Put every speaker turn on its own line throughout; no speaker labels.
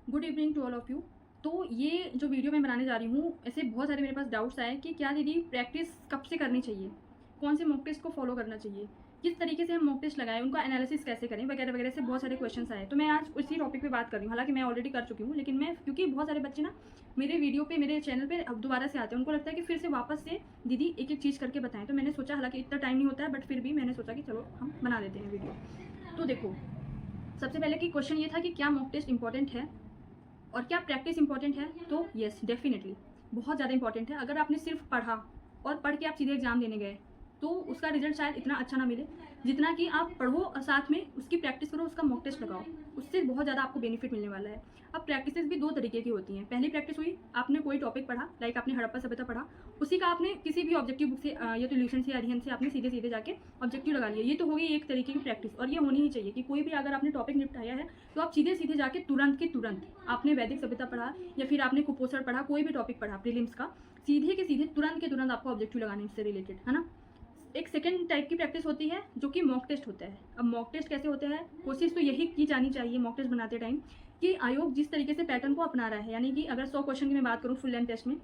Good evening to all of you. तो ये जो वीडियो मैं बनाने जा रही हूँ, ऐसे बहुत सारे मेरे पास डाउट्स आए कि क्या दीदी प्रैक्टिस कब से करनी चाहिए, कौन से मॉक टेस्ट को फॉलो करना चाहिए, किस तरीके से हम मॉक टेस्ट लगाएं, उनका एनालिसिस कैसे करें, वगैरह वगैरह से बहुत सारे क्वेश्चंस आए। तो मैं आज उसी टॉपिक पे बात कर रही हूँ। हालांकि मैं ऑलरेडी कर चुकी हूँ, लेकिन मैं क्योंकि बहुत सारे बच्चे ना मेरे वीडियो पे, मेरे चैनल पे अब दोबारा से आते हैं, उनको लगता है कि फिर से वापस से दीदी एक एक चीज़ करके बताएं। तो मैंने सोचा, हालांकि इतना टाइम नहीं होता है, बट फिर भी मैंने सोचा कि चलो हम बना देते हैं वीडियो। तो देखो, सबसे पहले कि क्वेश्चन ये था कि क्या मॉक टेस्ट इंपॉर्टेंट है और क्या प्रैक्टिस इंपॉर्टेंट है। तो येस, डेफिनेटली बहुत ज़्यादा इंपॉर्टेंट है। अगर आपने सिर्फ पढ़ा और पढ़ के आप सीधे एग्जाम देने गए तो उसका रिजल्ट शायद इतना अच्छा ना मिले जितना कि आप पढ़ो और साथ में उसकी प्रैक्टिस करो, उसका मॉक टेस्ट लगाओ, उससे बहुत ज़्यादा आपको बेनिफिट मिलने वाला है। अब प्रैक्टिस भी दो तरीके की होती हैं। पहली प्रैक्टिस हुई, आपने कोई टॉपिक पढ़ा, लाइक आपने हड़प्पा सभ्यता पढ़ा, उसी का आपने किसी भी ऑब्जेक्टिव बुक से या तो ल्यूशन से, अध्ययन से आपने सीधे सीधे जाके ऑब्जेक्टिव लगा लिया। ये तो हो गई एक तरीके की प्रैक्टिस, और ये होनी ही चाहिए कि कोई भी अगर आपने टॉपिक निपटाया है तो आप सीधे सीधे जाके तुरंत के तुरंत, आपने वैदिक सभ्यता पढ़ा या फिर आपने कुपोषण पढ़ा, कोई भी टॉपिक पढ़ा प्रीलिम्स का, सीधे के सीधे तुरंत के तुरंत आपको ऑब्जेक्टिव लगाने इससे रिलेटेड, है ना। एक सेकेंड टाइप की प्रैक्टिस होती है जो कि मॉक टेस्ट होता है। अब मॉक टेस्ट कैसे होते हैं, कोशिश तो यही की जानी चाहिए मॉक टेस्ट बनाते टाइम कि आयोग जिस तरीके से पैटर्न को अपना रहा है, यानी कि अगर 100 क्वेश्चन की मैं बात करूँ फुल लेंथ टेस्ट में,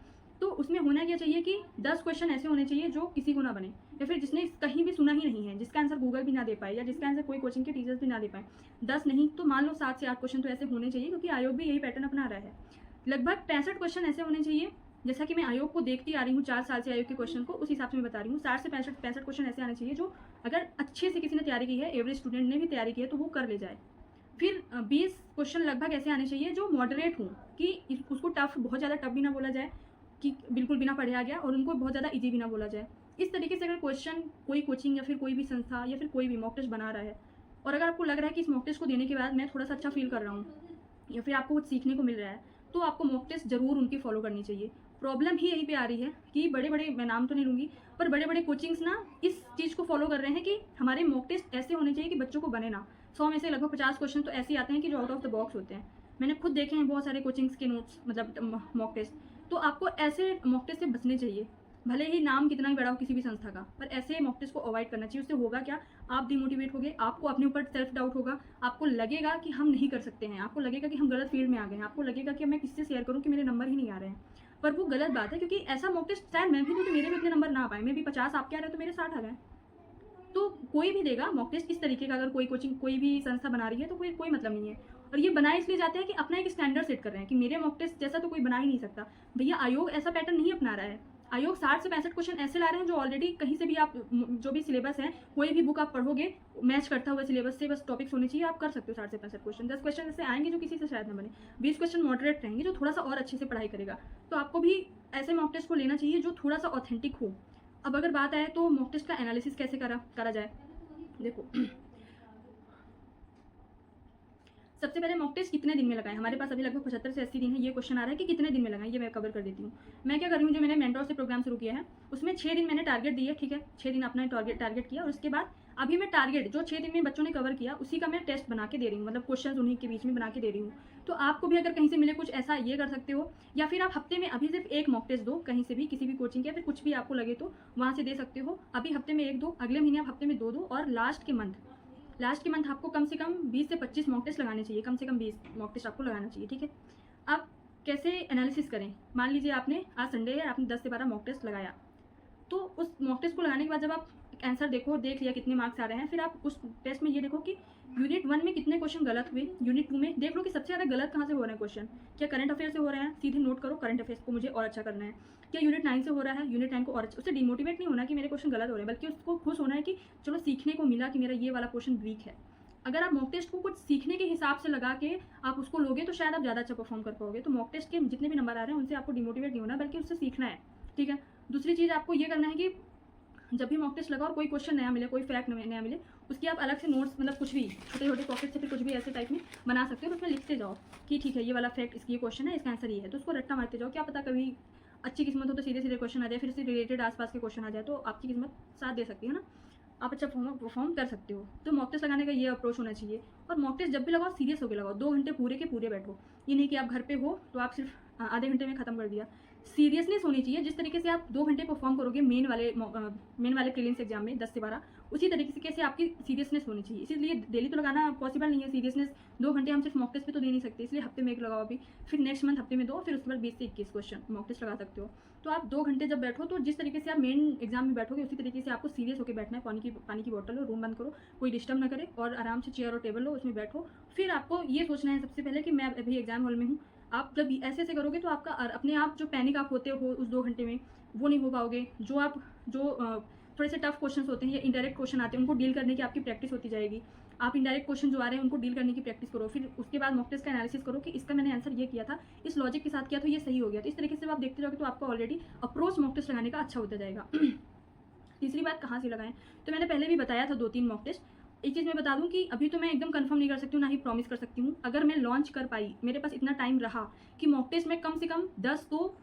तो उसमें होना क्या चाहिए कि 10 क्वेश्चन ऐसे होने चाहिए जो किसी को ना बने, या फिर जिसने कहीं भी सुना ही नहीं है, जिसका आंसर गूगल भी ना दे पाए, या जिसका आंसर कोई कोचिंग के टीचर्स भी ना दे पाए। 10 नहीं तो मान लो 7 से 8 क्वेश्चन तो ऐसे होने चाहिए, क्योंकि आयोग भी यही पैटर्न अपना रहा है। लगभग 65 क्वेश्चन ऐसे होने चाहिए, जैसा कि मैं आयोग को देखती आ रही हूँ 4 साल से, आयोग के क्वेश्चन को उस हिसाब से मैं बता रही हूँ। 60 से 65 क्वेश्चन ऐसे आने चाहिए जो अगर अच्छे से किसी ने तैयारी की है, एवरेज स्टूडेंट ने भी तैयारी की है, तो वो कर ले जाए। फिर 20 क्वेश्चन लगभग ऐसे आने चाहिए जो मॉडरेट हों, कि उसको टफ, बहुत ज़्यादा टफ भी ना बोला जाए कि बिल्कुल बिना पढ़े आ गया, और उनको बहुत ज़्यादा ईजी भी ना बोला जाए। इस तरीके से अगर क्वेश्चन कोई कोचिंग या फिर कोई भी संस्था या फिर कोई भी मॉक टेस्ट बना रहा है, और अगर आपको लग रहा है कि इस मॉक टेस्ट को देने के बाद मैं थोड़ा सा अच्छा फील कर रहा हूँ या फिर आपको कुछ सीखने को मिल रहा है, तो आपको मॉक टेस्ट जरूर उनकी फॉलो करनी चाहिए। प्रॉब्लम ही यहीं पे आ रही है कि बड़े बड़े, मैं नाम तो नहीं लूँगी, पर बड़े बड़े कोचिंग्स ना इस चीज़ को फॉलो कर रहे हैं कि हमारे मॉक टेस्ट ऐसे होने चाहिए कि बच्चों को बने ना। 100 में से लगभग 50 क्वेश्चन तो ऐसे आते हैं कि जो आउट ऑफ द बॉक्स होते हैं। मैंने खुद देखे हैं बहुत सारे कोचिंग्स के नोट्स, मतलब मॉक टेस्ट। तो आपको ऐसे मॉक टेस्ट से बचने चाहिए, भले ही नाम कितना ही बड़ा हो किसी भी संस्था का, पर ऐसे मॉक टेस्ट को अवॉइड करना चाहिए। उससे होगा क्या, आप डिमोटिवेट होगे, आपको अपने ऊपर सेल्फ डाउट होगा, आपको लगेगा कि हम नहीं कर सकते हैं, आपको लगेगा कि हम गलत फील्ड में आ गए हैं, आपको लगेगा कि मैं किससे शेयर करूँ कि मेरे नंबर ही नहीं आ रहे हैं। पर वो गलत बात है, क्योंकि ऐसा मॉक टेस्ट शायद मैं भी दूँ तो मेरे भी इतने नंबर ना पाए, मैं भी 50 आपके आ रहे हैं तो मेरे 60 आ गए। तो कोई भी देगा मॉक टेस्ट इस तरीके का, अगर कोई कोचिंग कोई भी संस्था बना रही है तो कोई मतलब नहीं है। और ये बनाए इसलिए जाते हैं कि अपना एक स्टैंडर्ड सेट कर रहे हैं कि मेरे मॉक टेस्ट जैसा तो कोई बना ही नहीं सकता। भैया आयोग ऐसा पैटर्न नहीं अपना रहा है। आयोग 60 से 65 क्वेश्चन ऐसे ला रहे हैं जो ऑलरेडी कहीं से भी आप, जो भी सिलेबस है, कोई भी बुक आप पढ़ोगे मैच करता हुआ सिलेबस से, बस टॉपिक्स होने चाहिए, आप कर सकते हो 60 से 65 क्वेश्चन। 10 क्वेश्चन ऐसे आएंगे जो किसी से शायद ना बने, 20 क्वेश्चन मॉडरेट रहेंगे जो थोड़ा सा और अच्छे से पढ़ाई करेगा। तो आपको भी ऐसे मॉक टेस्ट को लेना चाहिए जो थोड़ा सा ऑथेंटिक हो। अब अगर बात आए तो मॉक टेस्ट का एनालिसिस कैसे करा जाए, देखो सबसे पहले मॉक टेस्ट कितने दिन में लगाएं। हमारे पास अभी लगभग 75 से 80 दिन है। ये क्वेश्चन आ रहा है कि कितने दिन में लगाएं, ये मैं कवर कर देती हूँ। मैं क्या कर रही हूँ, जो मैंने मेंटोर से प्रोग्राम शुरू किया है उसमें 6 दिन मैंने टारगेट दिया, ठीक है, 6 दिन अपना टारगेट किया, और उसके बाद अभी मैं टारगेट जो 6 दिन में बच्चों ने कवर किया उसी का मैं टेस्ट बना के दे रही हूँ, मतलब क्वेश्चन उन्हीं के बीच में बना के दे रही हूँ। तो आपको भी अगर कहीं से मिले कुछ ऐसा, ये कर सकते हो, या फिर आप हफ्ते में अभी सिर्फ एक मॉक टेस्ट दो, कहीं से भी, किसी भी कोचिंग के, या फिर कुछ भी आपको लगे तो वहाँ से दे सकते हो। अभी हफ्ते में 1 दो, अगले महीने आप हफ्ते में 2 दो, और लास्ट के मंथ आपको कम से कम 20 से 25 मॉक टेस्ट लगाने चाहिए, कम से कम 20 मॉक टेस्ट आपको लगाना चाहिए, ठीक है। अब कैसे एनालिसिस करें, मान लीजिए आपने आज संडे है, आपने 10 से 12 मॉक टेस्ट लगाया, तो उस मॉक टेस्ट को लगाने के बाद जब आप आंसर देख लिया कितने मार्क्स आ रहे हैं, फिर आप उस टेस्ट में ये देखो कि यूनिट 1 में कितने क्वेश्चन गलत हुए, यूनिट 2 में देख लो कि सबसे ज़्यादा गलत कहाँ से हो रहे हैं क्वेश्चन। क्या करंट अफेयर से हो रहे हैं, सीधे नोट करो करंट अफेयर्स को मुझे और अच्छा करना है। क्या यूनिट 9 से हो रहा है, यूनिट 9 को और अच्छा, उससे डिमोटिवेट नहीं होना कि मेरे क्वेश्चन गलत हो रहे हैं, बल्कि उसको खुश होना है कि चलो सीखने को मिला कि मेरा ये वाला क्वेश्चन वीक है। अगर आप मॉक टेस्ट को कुछ सीखने के हिसाब से लगा के आप उसको लोगे तो शायद आप ज़्यादा अच्छा परफॉर्म कर पाओगे। तो मॉक टेस्ट के जितने भी नंबर आ रहे हैं उनसे आपको डिमोटिवेट नहीं होना, बल्कि उससे सीखना है, ठीक है। दूसरी चीज़ आपको ये करना है कि जब भी मॉक टेस्ट लगाओ और कोई क्वेश्चन नया मिले, कोई फैक्ट नया मिले, उसकी आप अलग से नोट्स, मतलब कुछ भी छोटे छोटे पॉकेट से फिर कुछ भी ऐसे टाइप में बना सकते हो। तो उसमें लिखते जाओ कि ठीक है ये वाला फैक्ट, इसकी ये क्वेश्चन है, इसका आंसर ये है, तो उसको रट्टा मारते जाओ। क्या पता कभी अच्छी किस्मत हो तो सीधे सीधे क्वेश्चन आ जाए, फिर इससे रिलेटेड आसपास के क्वेश्चन आ जाए, तो आपकी किस्मत साथ दे सकती है ना, आप अच्छा परफॉर्म कर सकते हो। तो मॉक टेस्ट लगाने का ये अप्रोच होना चाहिए। और मॉक टेस्ट जब भी लगाओ सीरियस होकर लगाओ, 2 घंटे पूरे के पूरे बैठो। ये नहीं कि आप घर पे हो तो आप सिर्फ आधे घंटे में ख़त्म कर दिया। सीरियसनेस होनी चाहिए। जिस तरीके से आप 2 घंटे परफॉर्म करोगे मेन वाले प्रीलिम्स एग्जाम में 10 से 12, उसी तरीके से कैसे आपकी सीरियसनेस होनी चाहिए। इसीलिए डेली तो लगाना पॉसिबल नहीं है, सीरियसनेस 2 घंटे हम सिर्फ मॉक टेस्ट पे तो दे नहीं सकते, इसलिए हफ्ते में एक लगाओ अभी, फिर नेक्स्ट मंथ हफ्ते में 2, फिर उसके बाद 20 से 21 क्वेश्चन मॉक टेस्ट लगा सकते हो। तो आप 2 घंटे जब बैठो तो जिस तरीके से आप मेन एग्जाम में बैठोगे उसी तरीके से आपको सीरियस होकर बैठना है। पानी की बॉटल लो, रूम बंद करो, कोई डिस्टर्ब ना करे, और आराम से चेयर और टेबल लो, उसमें बैठो। फिर आपको ये सोचना है सबसे पहले कि मैं अभी एग्जाम हॉल में हूँ। आप जब ऐसे करोगे तो आपका अपने आप जो पैनिक आप होते हो उस 2 घंटे में, वो नहीं हो पाओगे। जो थोड़े से टफ क्वेश्चंस होते हैं या इनडायरेक्ट क्वेश्चन आते हैं, उनको डील करने की आपकी प्रैक्टिस होती जाएगी। आप इनडायरेक्ट क्वेश्चन जो आ रहे हैं उनको डील करने की प्रैक्टिस करो। फिर उसके बाद मॉक टेस्ट का एनालिसिस करो कि इसका मैंने आंसर ये किया था, इस लॉजिक के साथ किया तो ये सही हो गया। तो इस तरीके से आप देखते जाओगे तो आपका ऑलरेडी अप्रोच मॉक टेस्ट लगाने का अच्छा होता जाएगा। तीसरी बात, कहाँ से लगाएं, तो मैंने पहले भी बताया था 2-3 मॉक टेस्ट। एक चीज़ मैं बता दूं कि अभी तो मैं एकदम कंफर्म नहीं कर सकती हूँ, ना ही प्रॉमिस कर सकती हूँ। अगर मैं लॉन्च कर पाई, मेरे पास इतना टाइम रहा कि मॉक टेस्ट में कम से कम 10 तो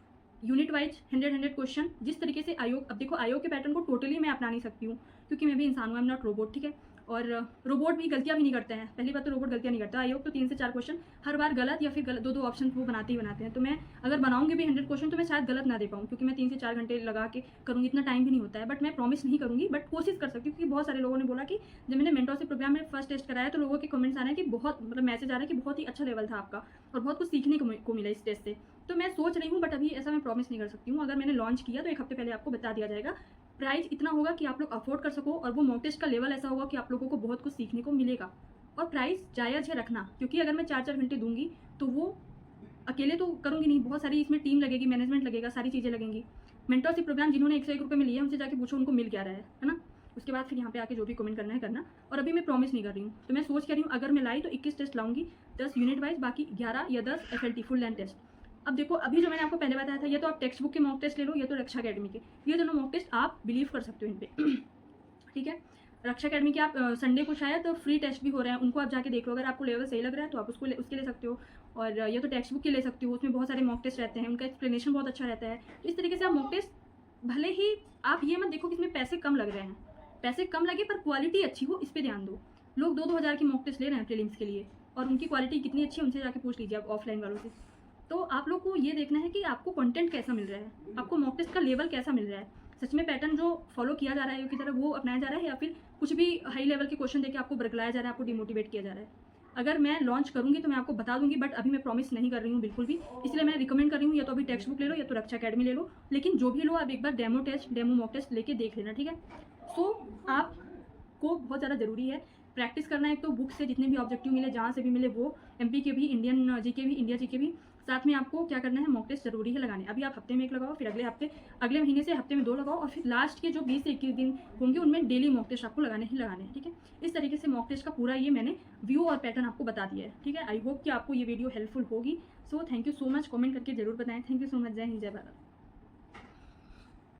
यूनिट वाइज 100 क्वेश्चन, जिस तरीके से आयोग, अब देखो आयोग के पैटर्न को टोटली मैं अपना नहीं सकती हूँ क्योंकि मैं भी इंसान हूँ, आई एम नॉट रोबोट, ठीक है। और रोबोट भी गलतियाँ भी नहीं करते हैं। पहली बात तो रोबोट गलतियाँ नहीं करता। आयोग तो 3 से 4 क्वेश्चन हर बार गलत या फिर गलत 2-2 ऑप्शन वो बनाते ही बनाते हैं। तो मैं अगर बनाऊंगी भी 100 क्वेश्चन तो मैं शायद गलत ना दे पाऊँ, क्योंकि मैं 3 से 4 घंटे लगा के करूँगी, इतना टाइम भी नहीं होता है। बट मैं प्रॉमिस नहीं करूँगी, बट कोशिश कर सकती हूँ। क्योंकि बहुत सारे लोगों ने बोला कि जब मैंने मेंटरशिप प्रोग्राम में फर्स्ट टेस्ट कराया तो लोगों के कमेंट्स आ रहे हैं कि बहुत, मतलब मैसेज आ रहा है कि बहुत ही अच्छा लेवल था आपका और बहुत कुछ सीखने को मिला इस टेस्ट से। तो मैं सोच रही हूँ, बट अभी ऐसा मैं प्रॉमिस नहीं कर सकती हूँ। अगर मैंने लॉन्च किया तो 1 हफ्ते पहले आपको बता दिया जाएगा। प्राइस इतना होगा कि आप लोग अफोर्ड कर सको, और वो मॉक टेस्ट का लेवल ऐसा होगा कि आप लोगों को बहुत कुछ सीखने को मिलेगा। और प्राइस जायज़ है रखना, क्योंकि अगर मैं 4-4 घंटे दूंगी तो वो अकेले तो करूँगी नहीं, बहुत सारी इसमें टीम लगेगी, मैनेजमेंट लगेगा, सारी चीज़ें लगेंगी। मेंटरशिप प्रोग्राम जिन्होंने 101 रुपये में लिया उनसे जाके पूछो उनको मिल क्या रहा है ना। उसके बाद फिर यहाँ पे आके जो भी कमेंट करना है करना। और अभी मैं प्रॉमिस नहीं कर रही हूँ, तो मैं सोच कर रही हूँ अगर मैं लाई तो 21 टेस्ट लाऊंगी, 10 यूनिट वाइज, बाकी 11 या 10 FLT फुल लेंथ टेस्ट। अब देखो, अभी जो मैंने आपको पहले बताया था, ये तो आप टेक्स्ट बुक के मॉक टेस्ट ले लो, या तो रक्षा अकेडमी के, ये दोनों मॉक टेस्ट आप बिलीव कर सकते हो इन पे। ठीक है, रक्षा अकेडमी के आप संडे को शायद तो फ्री टेस्ट भी हो रहे हैं, उनको आप जाके देख लो। अगर आपको लेवल सही लग रहा है तो आप उसके ले सकते हो। और ये तो टेक्स्ट बुक के ले सकते हो, उसमें बहुत सारे मॉक टेस्ट रहते हैं, उनका एक्सप्लेनेशन बहुत अच्छा रहता है। तो इस तरीके से आप मॉक टेस्ट, भले ही आप ये मत देखो कि इसमें पैसे कम लग रहे हैं, पैसे कम लगे पर क्वालिटी अच्छी हो, इस पर ध्यान दो। लोग 2-2 हज़ार की मॉक टेस्ट ले रहे हैं प्रीलिम्स के लिए, और उनकी क्वालिटी कितनी अच्छी है उनसे जाके पूछ लीजिए आप ऑफलाइन वालों से। तो आप लोग को ये देखना है कि आपको कंटेंट कैसा मिल रहा है, आपको मॉक टेस्ट का लेवल कैसा मिल रहा है, सच में पैटर्न जो फॉलो किया जा रहा है की तरह वो अपनाया जा रहा है, या फिर कुछ भी हाई लेवल के क्वेश्चन देके आपको बरगलाया जा रहा है, आपको डिमोटिवेट किया जा रहा है। अगर मैं लॉन्च करूँगी तो मैं आपको बता दूंगी, बट अभी मैं प्रॉमिस नहीं कर रही हूँ बिल्कुल भी। इसलिए मैं रिकमेंड कर रही हूँ या तो अभी टेक्स्ट बुक ले लो या तो रक्षा अकेडमी ले लो, लेकिन जो भी लो आप एक बार डेमो मॉक टेस्ट लेके देख लेना, ठीक है। सो आपको बहुत ज़्यादा ज़रूरी है प्रैक्टिस करना है। एक तो बुक से जितने भी ऑब्जेक्टिव मिले, जहाँ से भी मिले, वो MP के भी, इंडियन जीके भी, इंडिया जीके भी, साथ में आपको क्या करना है, मॉक टेस्ट जरूरी है लगाने। अभी आप हफ्ते में 1 लगाओ, फिर अगले महीने से हफ्ते में 2 लगाओ, और फिर लास्ट के जो 20 से 21 दिन होंगे उनमें डेली मॉक टेस्ट आपको लगाने ही लगाने हैं, ठीक है। इस तरीके से मॉक टेस्ट का पूरा ये मैंने व्यू और पैटर्न आपको बता दिया है, ठीक है। आई होप कि आपको ये वीडियो हेल्पफुल होगी। So thank you so much, comment करके जरूर बताएं। थैंक यू सो मच, जय हिंद, जय भारत।